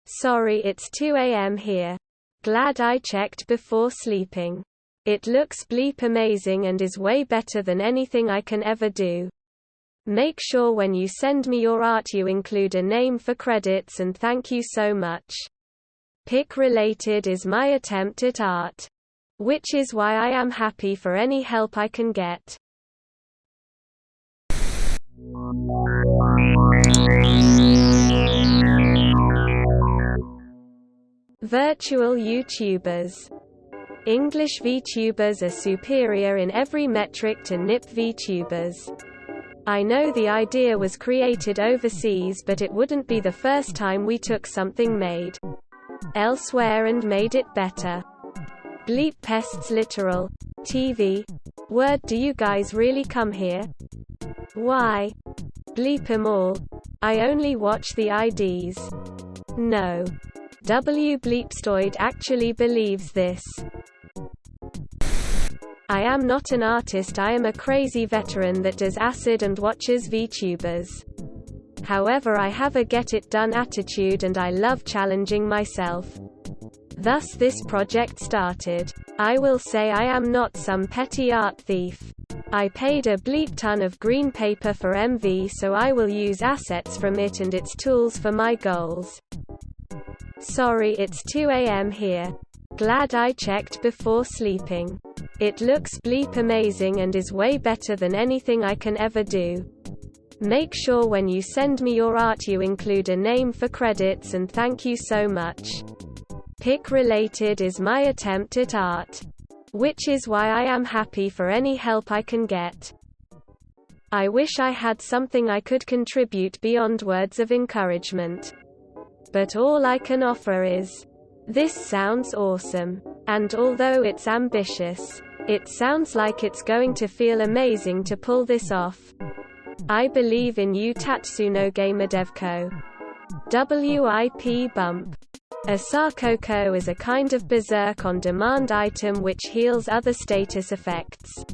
Sorry, it's 2 a.m. here. Glad I checked before sleeping. It looks bleep amazing and is way better than anything I can ever do. Make sure when you send me your art you include a name for credits, and thank you so much. Pic related is my attempt at art. Which is why I am happy for any help I can get. Virtual YouTubers. English VTubers are superior in every metric to NIP VTubers. I know the idea was created overseas, but it wouldn't be the first time we took something made elsewhere and made it better. Bleep pests literal. TV. Word, do you guys really come here? Why? Bleep 'em all. I only watch the IDs. No. W Bleepstoid actually believes this. I am not an artist, I am a crazy veteran that does acid and watches VTubers. However, I have a get-it-done attitude and I love challenging myself. Thus this project started. I will say I am not some petty art thief. I paid a bleep ton of green paper for MV, so I will use assets from it and its tools for my goals. Sorry, it's 2 a.m. here. Glad I checked before sleeping. It looks bleep amazing and is way better than anything I can ever do. Make sure when you send me your art you include a name for credits, and thank you so much. Pic related is my attempt at art. Which is why I am happy for any help I can get. I wish I had something I could contribute beyond words of encouragement. But all I can offer is, this sounds awesome. And although it's ambitious, it sounds like it's going to feel amazing to pull this off. I believe in you, Tatsuno Gamerdevco. WIP bump. A Sakoko is a kind of berserk on-demand item which heals other status effects,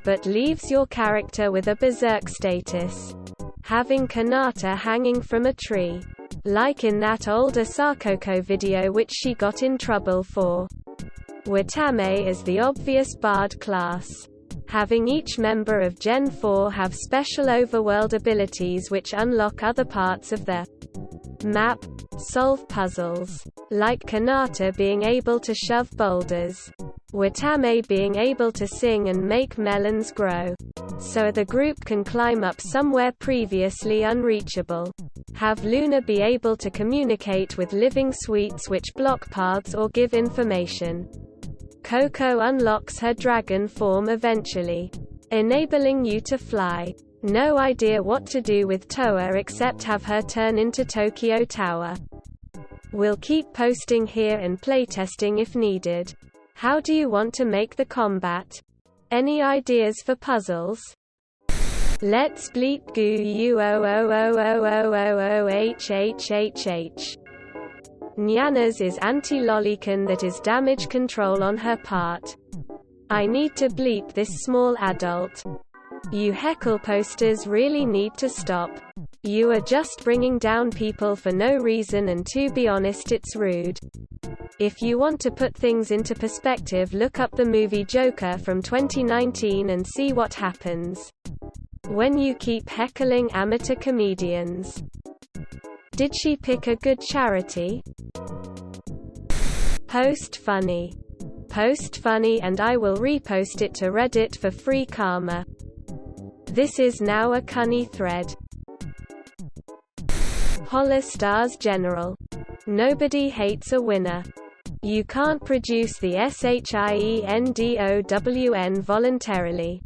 but leaves your character with a berserk status. Having Kanata hanging from a tree. Like in that older Sakoko video which she got in trouble for. Watame is the obvious bard class. Having each member of Gen 4 have special overworld abilities which unlock other parts of the map, solve puzzles. Like Kanata being able to shove boulders. Watame being able to sing and make melons grow. So the group can climb up somewhere previously unreachable. Have Luna be able to communicate with living sweets which block paths or give information. Coco unlocks her dragon form eventually, enabling you to fly. No idea what to do with Toa except have her turn into Tokyo Tower. We'll keep posting here and playtesting if needed. How do you want to make the combat? Any ideas for puzzles? Let's bleep goo you hhhhh. Nyanas is anti-lolicon, that is damage control on her part. I need to bleep this small adult. You heckle posters really need to stop. You are just bringing down people for no reason, and to be honest it's rude. If you want to put things into perspective, look up the movie Joker from 2019 and see what happens when you keep heckling amateur comedians. Did she pick a good charity? Post funny. Post funny and I will repost it to Reddit for free karma. This is now a cunny thread. Holla Stars General. Nobody hates a winner. You can't produce the SHIENDOWN voluntarily.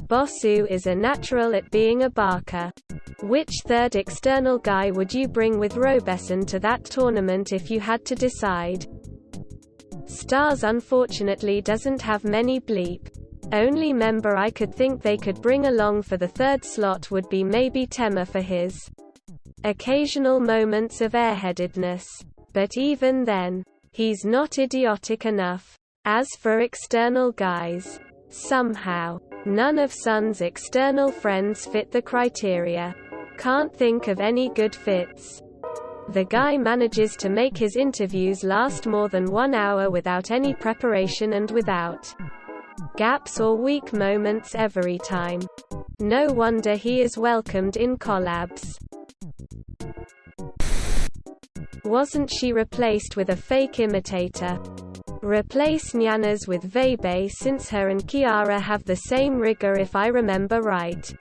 Bosu is a natural at being a barker. Which third external guy would you bring with Robeson to that tournament if you had to decide? Stars unfortunately doesn't have many bleep. Only member I could think they could bring along for the third slot would be maybe Tema for his occasional moments of airheadedness. But even then, he's not idiotic enough. As for external guys, somehow, none of Sun's external friends fit the criteria. Can't think of any good fits. The guy manages to make his interviews last more than 1 hour without any preparation and without gaps or weak moments every time. No wonder he is welcomed in collabs. Wasn't she replaced with a fake imitator? Replace Nyanas with Vebe since her and Kiara have the same rigor if I remember right.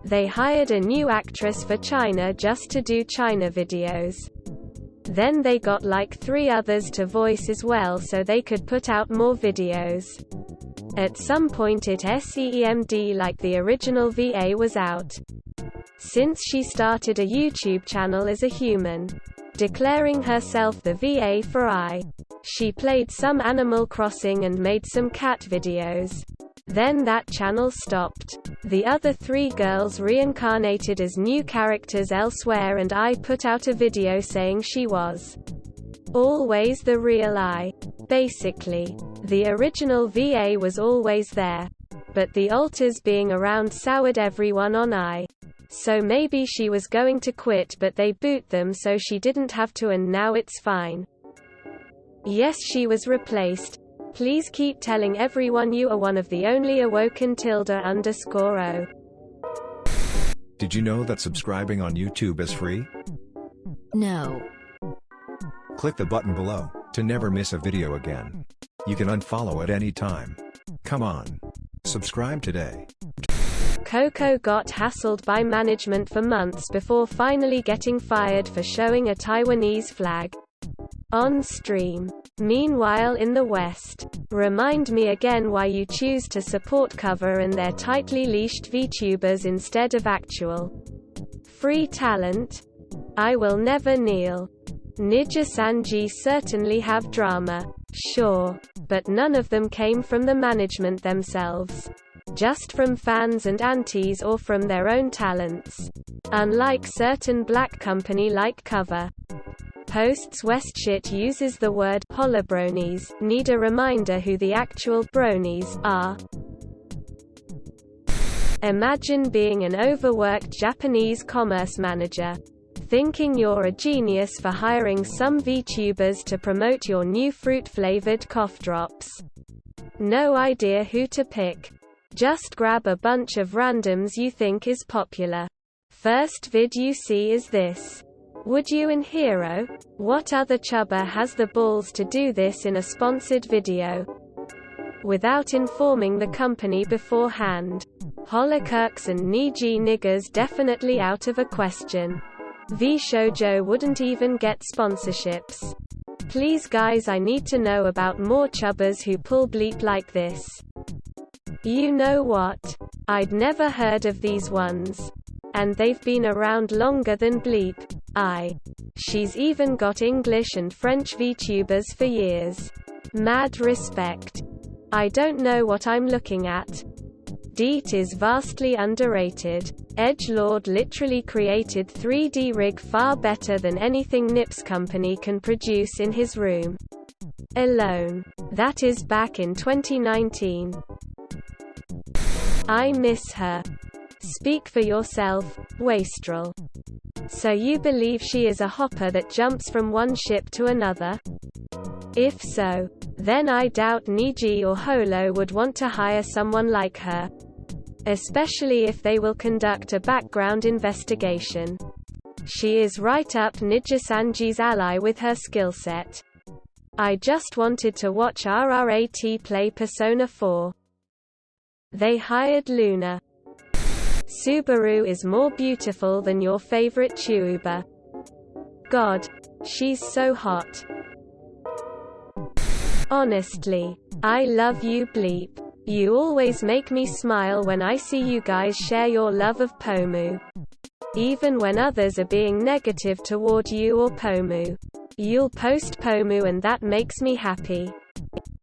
They hired a new actress for China just to do China videos. Then they got like 3 others to voice as well so they could put out more videos. At some point it seemed like the original VA was out. Since she started a YouTube channel as a human, declaring herself the VA for I. She played some Animal Crossing and made some cat videos. Then that channel stopped. The other 3 girls reincarnated as new characters elsewhere and I put out a video saying she was always the real I. Basically, the original VA was always there. But the alters being around soured everyone on I. So maybe she was going to quit but they boot them so she didn't have to and now it's fine. Yes, she was replaced. Please keep telling everyone you are one of the only awoken _o. Did you know that subscribing on YouTube is free? No. Click the button below to never miss a video again. You can unfollow at any time. Come on. Subscribe today. Coco got hassled by management for months before finally getting fired for showing a Taiwanese flag on stream. Meanwhile in the West, remind me again why you choose to support Cover and their tightly leashed VTubers instead of actual free talent. I will never kneel. Ninja Sanji certainly have drama, sure, but none of them came from the management themselves. Just from fans and antis or from their own talents. Unlike certain black company like Cover. Posts Westshit uses the word holobronies. Need a reminder who the actual bronies are. Imagine being an overworked Japanese commerce manager, thinking you're a genius for hiring some VTubers to promote your new fruit-flavored cough drops. No idea who to pick. Just grab a bunch of randoms you think is popular. First vid you see is this. Would you in Hero? What other chubber has the balls to do this in a sponsored video? Without informing the company beforehand. Holokirks and Niji niggers definitely out of a question. V-Shoujo wouldn't even get sponsorships. Please guys, I need to know about more chubbers who pull bleep like this. You know what? I'd never heard of these ones. And they've been around longer than bleep. She's even got English and French VTubers for years. Mad respect. I don't know what I'm looking at. Deet is vastly underrated. Edgelord literally created 3D rig far better than anything Nips company can produce in his room alone. That is back in 2019. I miss her. Speak for yourself, Wastrel. So you believe she is a hopper that jumps from one ship to another? If so, then I doubt Niji or Holo would want to hire someone like her. Especially if they will conduct a background investigation. She is right up Ninja Sanji's ally with her skill set. I just wanted to watch RRAT play Persona 4. They hired Luna. Subaru is more beautiful than your favorite Chuuba. God. She's so hot. Honestly. I love you bleep. You always make me smile when I see you guys share your love of Pomu. Even when others are being negative toward you or Pomu. You'll post Pomu and that makes me happy.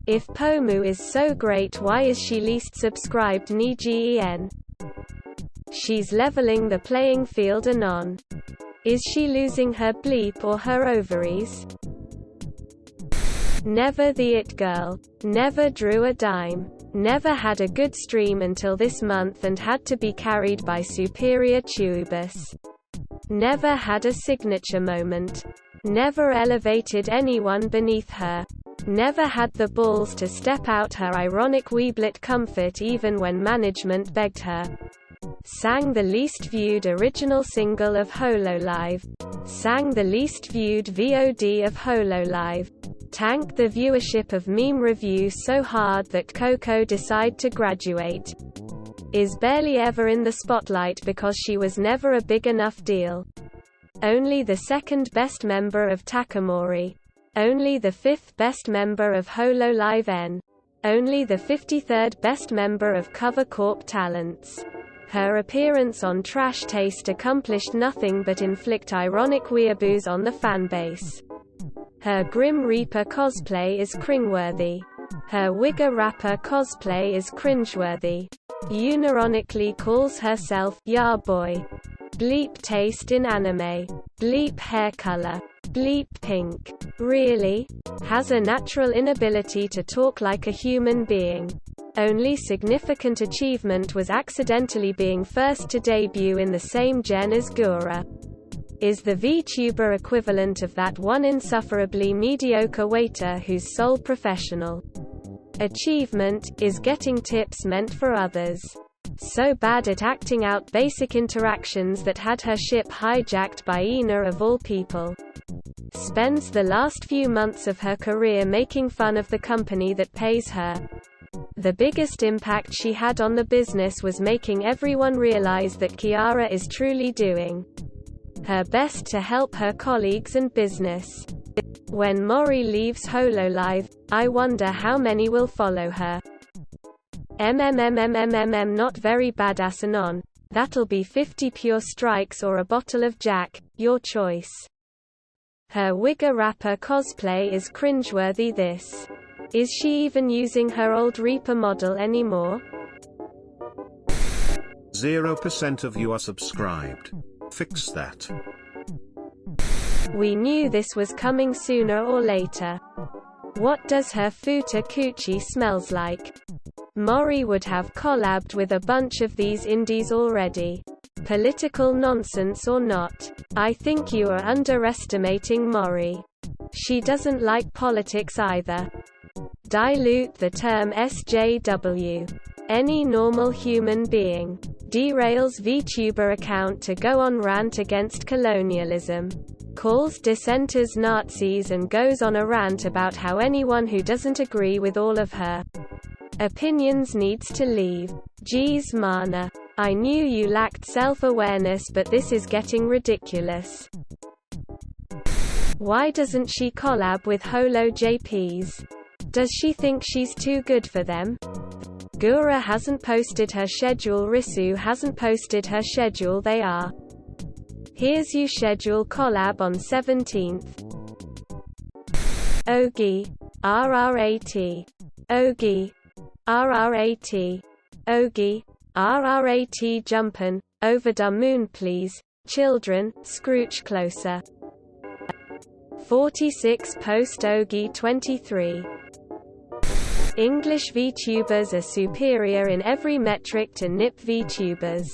If Pomu is so great, why is she least subscribed Niji-en? She's leveling the playing field anon. Is she losing her bleep or her ovaries? Never the it girl. Never drew a dime. Never had a good stream until this month and had to be carried by superior Chuubus. Never had a signature moment. Never elevated anyone beneath her. Never had the balls to step out her ironic weeblet comfort even when management begged her. Sang the least viewed original single of Hololive. Sang the least viewed VOD of Hololive. Tanked the viewership of meme reviews so hard that Coco decided to graduate. Is barely ever in the spotlight because she was never a big enough deal. Only the second best member of Takamori. Only the 5th best member of Hololive N. Only the 53rd best member of Cover Corp Talents. Her appearance on Trash Taste accomplished nothing but inflict ironic weeaboos on the fanbase. Her Grim Reaper cosplay is cringeworthy. Her Wigger Rapper cosplay is cringeworthy. Unironically calls herself "Ya boy." Bleep taste in anime. Bleep hair color. Bleep pink. Really? Has a natural inability to talk like a human being. Only significant achievement was accidentally being first to debut in the same gen as Gura. Is the VTuber equivalent of that one insufferably mediocre waiter whose sole professional achievement is getting tips meant for others. So bad at acting out basic interactions that had her ship hijacked by Ina of all people. Spends the last few months of her career making fun of the company that pays her. The biggest impact she had on the business was making everyone realize that Kiara is truly doing her best to help her colleagues and business. When Mori leaves Hololive, I wonder how many will follow her. Not very badass anon. That'll be 50 pure strikes or a bottle of Jack, your choice. Her Wigger Rapper cosplay is cringeworthy. This. Is she even using her old Reaper model anymore? 0% of you are subscribed. Fix that. We knew this was coming sooner or later. What does her Futa Coochie smells like? Mori would have collabed with a bunch of these indies already. Political nonsense or not, I think you are underestimating Mori. She doesn't like politics either. Dilute the term SJW. Any normal human being derails VTuber account to go on rant against colonialism. Calls dissenters Nazis and goes on a rant about how anyone who doesn't agree with all of her opinions needs to leave. Geez Mana. I knew you lacked self-awareness, but this is getting ridiculous. Why doesn't she collab with Holo JPs? Does she think she's too good for them? Gura hasn't posted her schedule. Risu hasn't posted her schedule. They are. Here's you schedule collab on 17th. Ogi. RRAT. Ogi. RRAT. Ogi. RRAT jumpin'. Over the moon please. Children, scrooch closer. 46 post Ogi 23. English VTubers are superior in every metric to NIP VTubers.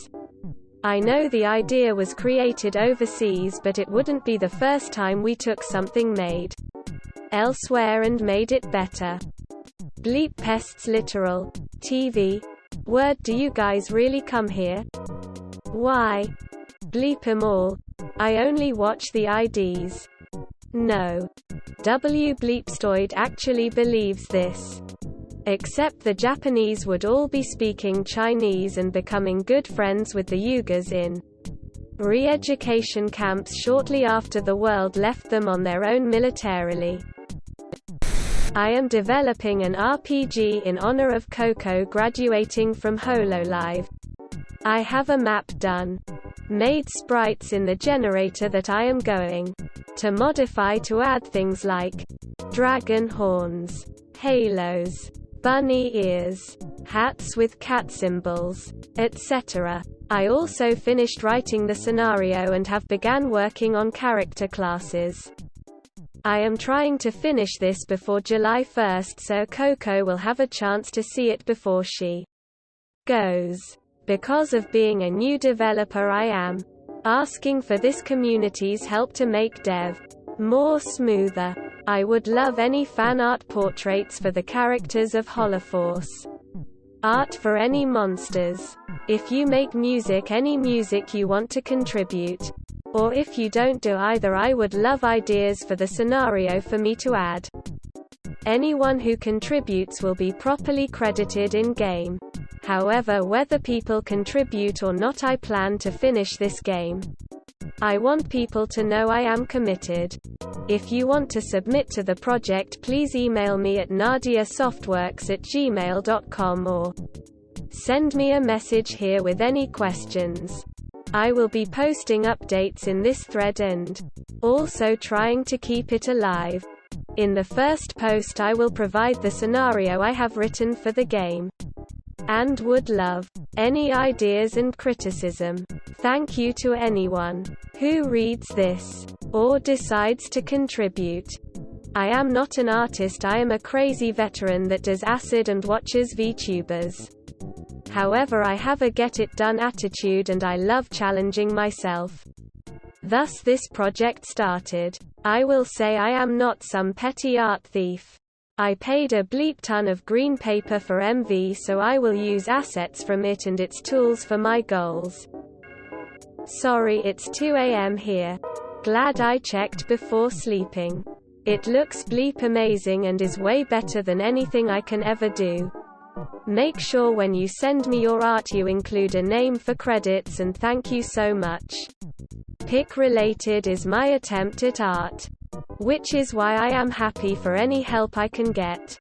I know the idea was created overseas, but it wouldn't be the first time we took something made elsewhere and made it better. Bleep pests literal. TV. Word, do you guys really come here? Why? Bleep 'em all. I only watch the IDs. No. W Bleepstoid actually believes this. Except the Japanese would all be speaking Chinese and becoming good friends with the Uyghurs in re-education camps shortly after the world left them on their own militarily. I am developing an RPG in honor of Coco graduating from Hololive. I have a map done. Made sprites in the generator that I am going to modify to add things like dragon horns, halos, bunny ears, hats with cat symbols, etc. I also finished writing the scenario and have begun working on character classes. I am trying to finish this before July 1st so Coco will have a chance to see it before she goes. Because of being a new developer I am asking for this community's help to make dev more smoother. I would love any fan art portraits for the characters of Holoforce. Art for any monsters. If you make music, any music you want to contribute. Or if you don't do either, I would love ideas for the scenario for me to add. Anyone who contributes will be properly credited in-game. However, whether people contribute or not, I plan to finish this game. I want people to know I am committed. If you want to submit to the project, please email me at nadiasoftworks@gmail.com or send me a message here with any questions. I will be posting updates in this thread and also trying to keep it alive. In the first post I will provide the scenario I have written for the game. And would love any ideas and criticism. Thank you to anyone who reads this or decides to contribute. I am not an artist, I am a crazy veteran that does acid and watches VTubers. However, I have a get-it-done attitude and I love challenging myself. Thus this project started. I will say I am not some petty art thief. I paid a bleep ton of green paper for MV, so I will use assets from it and its tools for my goals. Sorry, it's 2 AM here. Glad I checked before sleeping. It looks bleep amazing and is way better than anything I can ever do. Make sure when you send me your art you include a name for credits, and thank you so much. Pick related is my attempt at art, which is why I am happy for any help I can get.